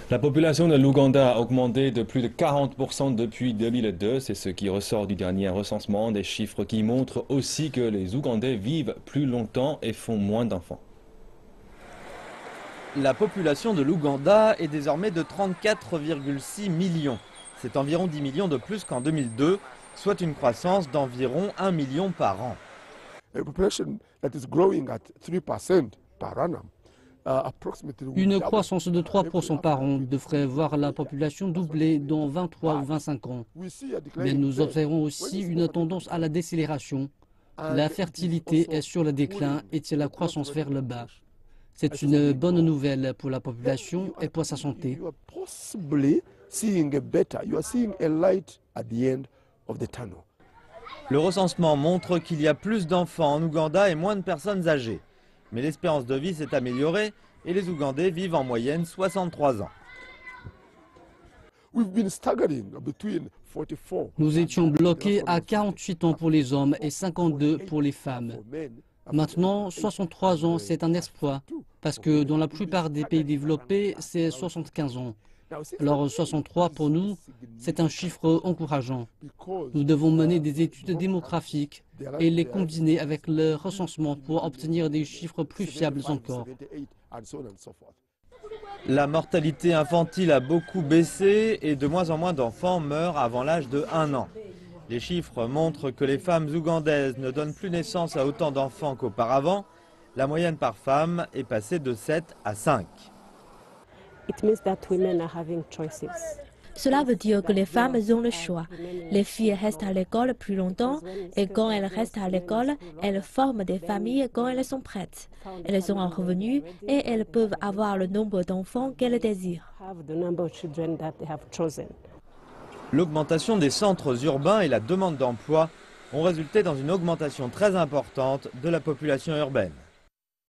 La population de l'Ouganda a augmenté de plus de 40% depuis 2002. C'est ce qui ressort du dernier recensement, des chiffres qui montrent aussi que les Ougandais vivent plus longtemps et font moins d'enfants. La population de l'Ouganda est désormais de 34,6 millions. C'est environ 10 millions de plus qu'en 2002, soit une croissance d'environ 1 million par an. Une croissance de 3% par an devrait voir la population doubler dans 23 ou 25 ans. Mais nous observons aussi une tendance à la décélération. La fertilité est sur le déclin et tire la croissance vers le bas. C'est une bonne nouvelle pour la population et pour sa santé. Le recensement montre qu'il y a plus d'enfants en Ouganda et moins de personnes âgées. Mais l'espérance de vie s'est améliorée et les Ougandais vivent en moyenne 63 ans. Nous étions bloqués à 48 ans pour les hommes et 52 pour les femmes. Maintenant, 63 ans, c'est un exploit, parce que dans la plupart des pays développés, c'est 75 ans. Alors 63 pour nous, c'est un chiffre encourageant. Nous devons mener des études démographiques et les combiner avec le recensement pour obtenir des chiffres plus fiables encore. La mortalité infantile a beaucoup baissé et de moins en moins d'enfants meurent avant l'âge de 1 an. Les chiffres montrent que les femmes ougandaises ne donnent plus naissance à autant d'enfants qu'auparavant. La moyenne par femme est passée de 7 à 5. Cela veut dire que les femmes ont le choix. Les filles restent à l'école plus longtemps et quand elles restent à l'école, elles forment des familles quand elles sont prêtes. Elles ont un revenu et elles peuvent avoir le nombre d'enfants qu'elles désirent. L'augmentation des centres urbains et la demande d'emploi ont résulté dans une augmentation très importante de la population urbaine.